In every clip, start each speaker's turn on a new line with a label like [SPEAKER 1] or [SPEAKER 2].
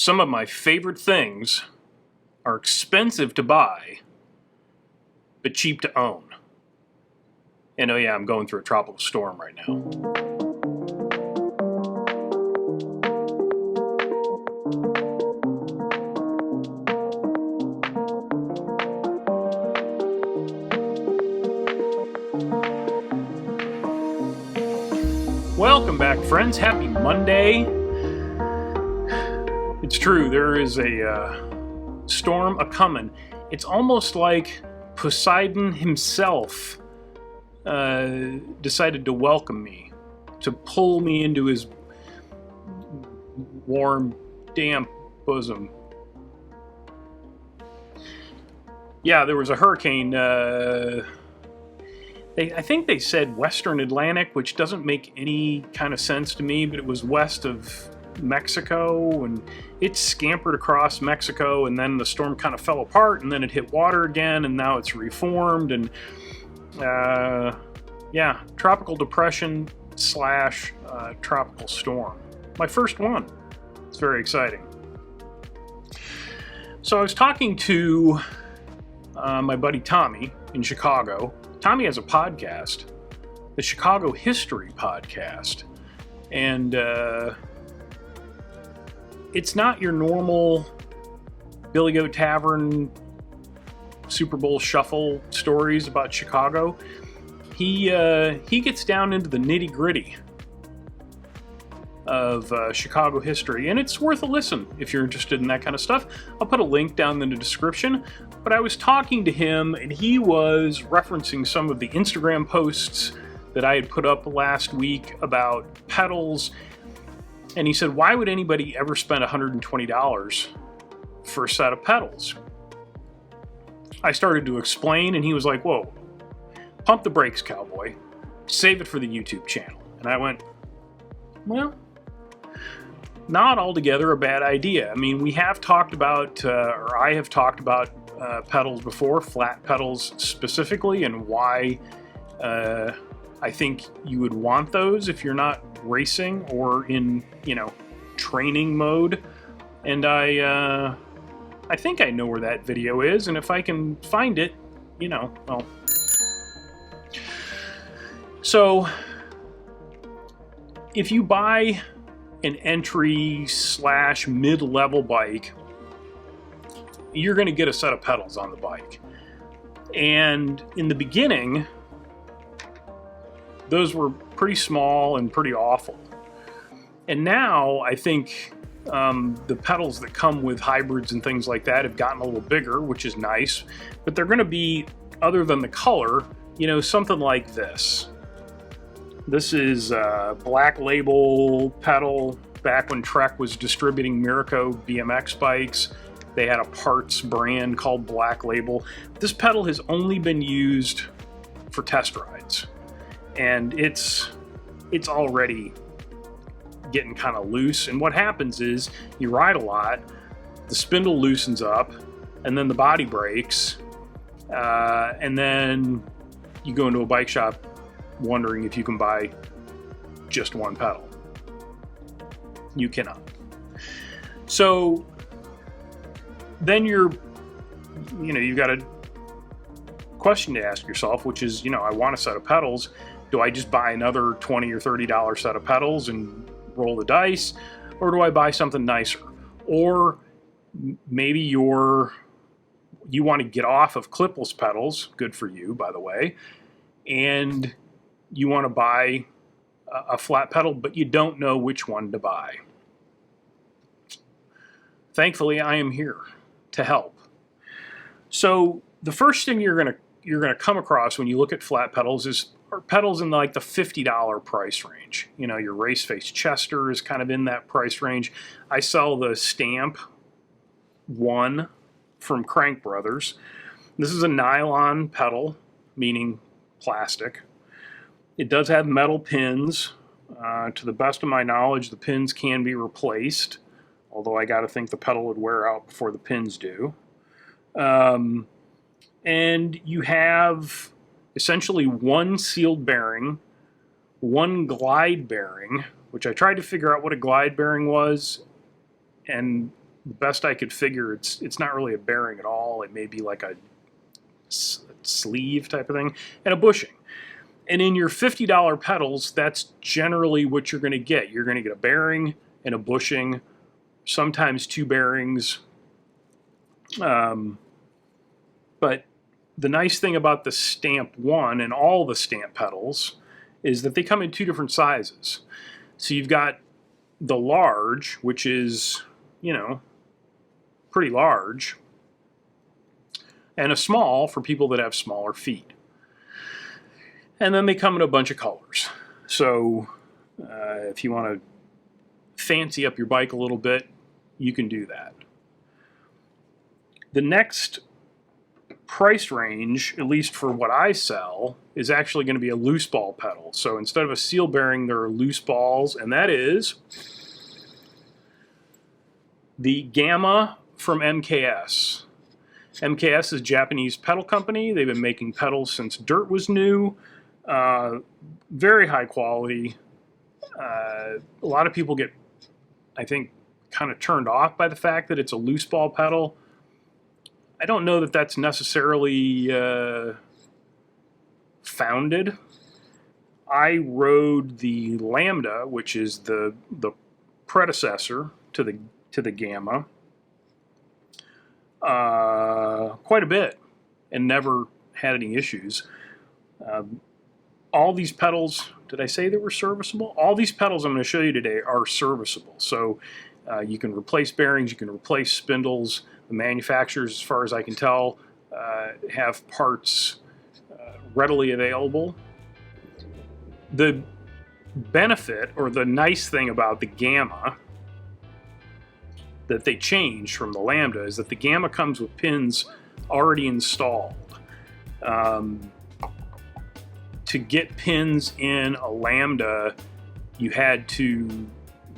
[SPEAKER 1] Some of my favorite things are expensive to buy, but cheap to own. And oh yeah, I'm going through a tropical storm right now. Welcome back, friends. Happy Monday. It's true, there is a storm a-coming. It's almost like Poseidon himself decided to welcome me, to pull me into his warm, damp bosom. Yeah, there was a hurricane. I think they said Western Atlantic, which doesn't make any kind of sense to me, but it was west of Mexico, and it scampered across Mexico, and then the storm kind of fell apart, and then it hit water again, and now it's reformed, and yeah, tropical depression slash tropical storm. My first one. It's very exciting. So I was talking to my buddy Tommy in Chicago. Tommy has a podcast, the Chicago History Podcast, and it's not your normal Billy Goat Tavern Super Bowl shuffle stories about Chicago. He gets down into the nitty-gritty of Chicago history, and it's worth a listen if you're interested in that kind of stuff. I'll put a link down in the description. But I was talking to him, and he was referencing some of the Instagram posts that I had put up last week about pedals. And he said, why would anybody ever spend $120 for a set of pedals? I started to explain, and he was like, whoa, pump the brakes, cowboy. Save it for the YouTube channel. And I went, well, not altogether a bad idea. I mean, we have talked about, or I have talked about pedals before, flat pedals specifically, and why I think you would want those if you're not racing or in, training mode. And I think I know where that video is, and if I can find it, well. So, if you buy an entry / mid-level bike, you're going to get a set of pedals on the bike. And in the beginning, those were pretty small and pretty awful. And now I think the pedals that come with hybrids and things like that have gotten a little bigger, which is nice. But they're going to be, other than the color, something like this. This is a Black Label pedal. Back when Trek was distributing Miraco BMX bikes, they had a parts brand called Black Label. This pedal has only been used for test rides, and it's already getting kind of loose. And what happens is you ride a lot, the spindle loosens up, and then the body breaks, and then you go into a bike shop wondering if you can buy just one pedal. You cannot. So then you've got a question to ask yourself, which is, I want a set of pedals. Do I just buy another $20 or $30 set of pedals and roll the dice? Or do I buy something nicer? Or maybe you want to get off of clipless pedals, good for you, by the way, and you want to buy a flat pedal, but you don't know which one to buy. Thankfully, I am here to help. So the first thing you're gonna come across when you look at flat pedals are pedals in like the $50 price range. Your Raceface Chester is kind of in that price range. I sell the Stamp 1 from Crank Brothers. This is a nylon pedal, meaning plastic. It does have metal pins. To the best of my knowledge, the pins can be replaced, although I got to think the pedal would wear out before the pins do. And you have essentially one sealed bearing, one glide bearing, which I tried to figure out what a glide bearing was, and the best I could figure, it's not really a bearing at all. It may be like a sleeve type of thing, and a bushing. And in your $50 pedals, that's generally what you're going to get. You're going to get a bearing and a bushing, sometimes two bearings. But the nice thing about the Stamp 1 and all the Stamp pedals is that they come in two different sizes. So you've got the large, which is, you know, pretty large, and a small for people that have smaller feet. And then they come in a bunch of colors. So if you want to fancy up your bike a little bit, you can do that. The next price range, at least for what I sell, is actually going to be a loose ball pedal. So instead of a seal bearing, there are loose balls, and that is the Gamma from MKS. MKS is a Japanese pedal company. They've been making pedals since dirt was new. Very high quality. A lot of people get, I think, kind of turned off by the fact that it's a loose ball pedal. I don't know that that's necessarily founded. I rode the Lambda, which is the predecessor to the Gamma, quite a bit, and never had any issues. All these pedals, did I say they were serviceable? All these pedals I'm going to show you today are serviceable. So you can replace bearings, you can replace spindles. The manufacturers, as far as I can tell, have parts readily available. The benefit, or the nice thing about the Gamma that they changed from the Lambda, is that the Gamma comes with pins already installed. To get pins in a Lambda, you had to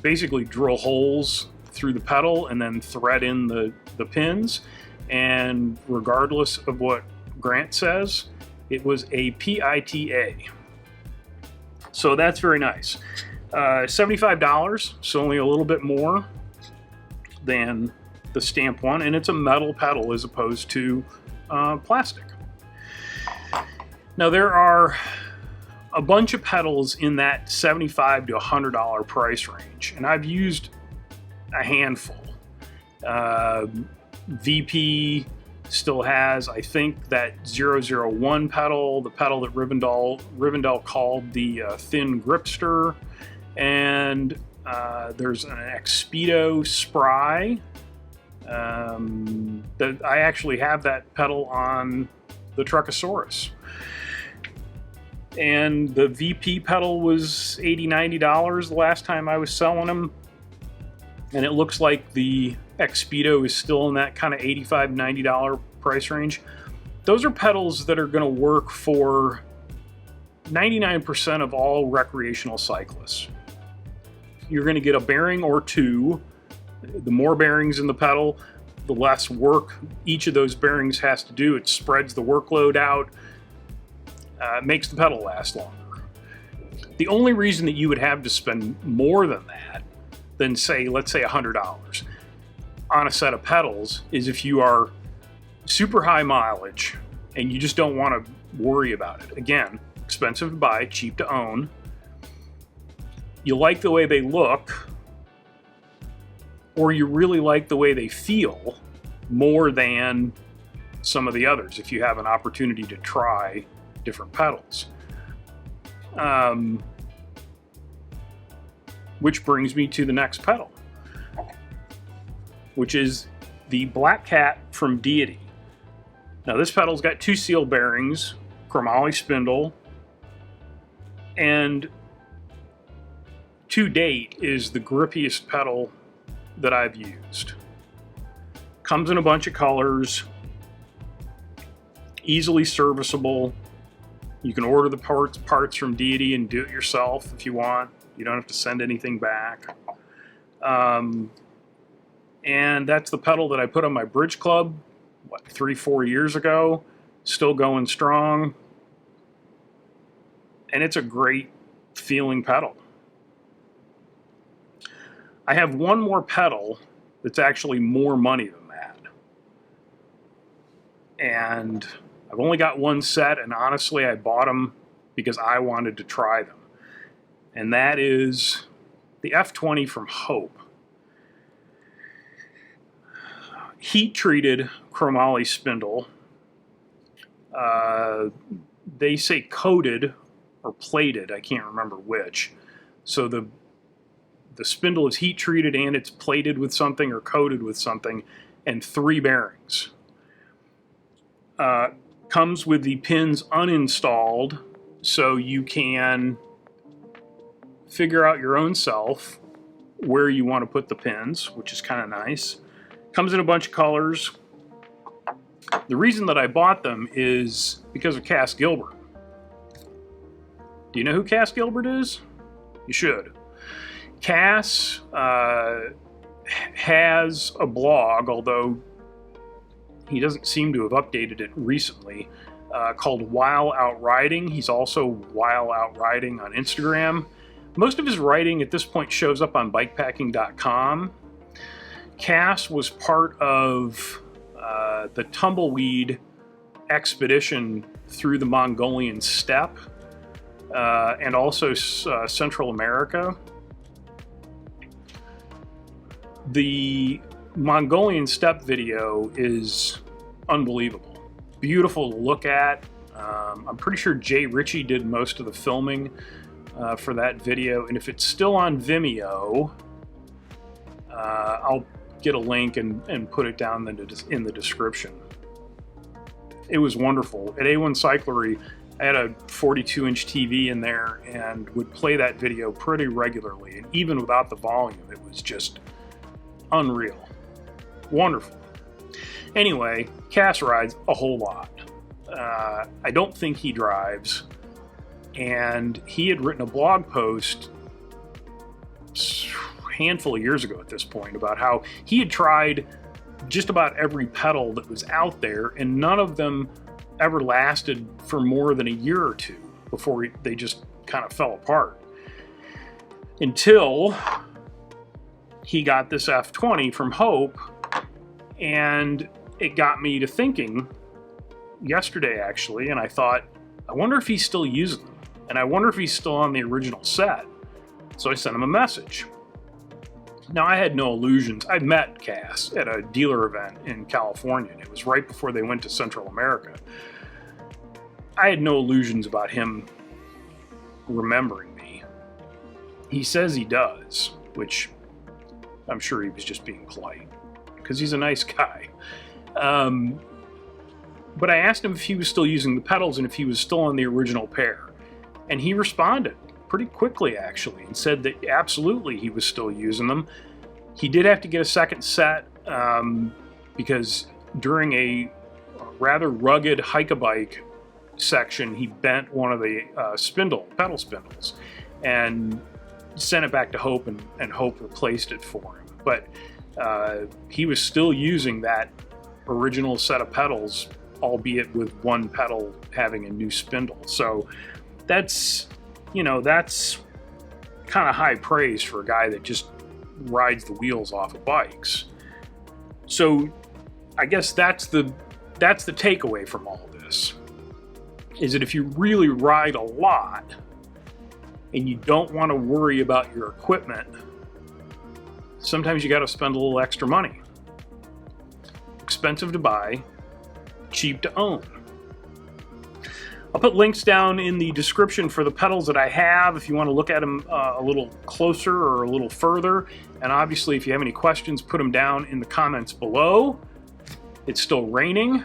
[SPEAKER 1] basically drill holes through the pedal and then thread in the pins. And regardless of what Grant says, it was a PITA. So that's very nice. $75, so only a little bit more than the Stamp 1, and it's a metal pedal as opposed to plastic. Now there are a bunch of pedals in that $75 to $100 price range, and I've used a handful. VP still has, I think, that 001 pedal, the pedal that Rivendell called the Thin Gripster, and there's an Expedo Spry. That I actually have that pedal on the Truckosaurus. And the VP pedal was $80, $90 the last time I was selling them. And it looks like the Expedo is still in that kind of $85, $90 price range. Those are pedals that are going to work for 99% of all recreational cyclists. You're going to get a bearing or two. The more bearings in the pedal, the less work each of those bearings has to do. It spreads the workload out, makes the pedal last longer. The only reason that you would have to spend more than that, than say, let's say $100 on a set of pedals, is if you are super high mileage and you just don't want to worry about it. Again, expensive to buy, cheap to own. You like the way they look, or you really like the way they feel more than some of the others if you have an opportunity to try different pedals. Which brings me to the next pedal, which is the Black Cat from Deity. Now this pedal's got two seal bearings, chromoly spindle, and to date is the grippiest pedal that I've used. Comes in a bunch of colors, easily serviceable. You can order the parts from Deity and do it yourself if you want. You don't have to send anything back. And that's the pedal that I put on my Bridge Club, 3-4 years ago. Still going strong. And it's a great feeling pedal. I have one more pedal that's actually more money than that. And I've only got one set, and honestly, I bought them because I wanted to try them. And that is the F20 from Hope. Heat-treated chromoly spindle. They say coated or plated, I can't remember which. So the spindle is heat-treated and it's plated with something or coated with something, and 3 bearings. Comes with the pins uninstalled, so you can figure out your own self where you want to put the pins, which is kind of nice. Comes in a bunch of colors. The reason that I bought them is because of Cass Gilbert. Do you know who Cass Gilbert is? You should. Cass has a blog, although he doesn't seem to have updated it recently, called While Out Riding. He's also While Out Riding on Instagram. Most of his writing at this point shows up on bikepacking.com. Cass was part of the tumbleweed expedition through the Mongolian steppe and also Central America. The Mongolian steppe video is unbelievable. Beautiful to look at. I'm pretty sure Jay Ritchie did most of the filming for that video, and if it's still on Vimeo, I'll get a link and put it down in the description. It was wonderful. At A1 Cyclery, I had a 42-inch TV in there and would play that video pretty regularly, and even without the volume, it was just unreal. Wonderful. Anyway, Cass rides a whole lot. I don't think he drives, and he had written a blog post a handful of years ago at this point about how he had tried just about every pedal that was out there, and none of them ever lasted for more than a year or two before they just kind of fell apart. Until he got this F20 from Hope, and it got me to thinking yesterday, actually, and I thought, I wonder if he's still using them, and I wonder if he's still on the original set. So I sent him a message. Now, I had no illusions. I met Cass at a dealer event in California, and it was right before they went to Central America. I had no illusions about him remembering me. He says he does, which I'm sure he was just being polite, because he's a nice guy. But I asked him if he was still using the pedals and if he was still on the original pair. And he responded pretty quickly, actually, and said that absolutely he was still using them. He did have to get a second set because during a rather rugged hike-a-bike section, he bent one of the pedal spindles and sent it back to Hope, and Hope replaced it for him. But he was still using that original set of pedals, albeit with one pedal having a new spindle. So that's kind of high praise for a guy that just rides the wheels off of bikes. So I guess that's the takeaway from all this, is that if you really ride a lot and you don't want to worry about your equipment, sometimes you got to spend a little extra money. Expensive to buy, cheap to own. I'll put links down in the description for the pedals that I have if you want to look at them a little closer or a little further. And obviously, if you have any questions, put them down in the comments below. It's still raining.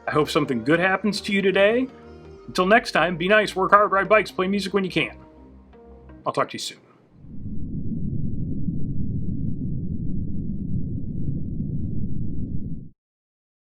[SPEAKER 1] I hope something good happens to you today. Until next time, be nice, work hard, ride bikes, play music when you can. I'll talk to you soon.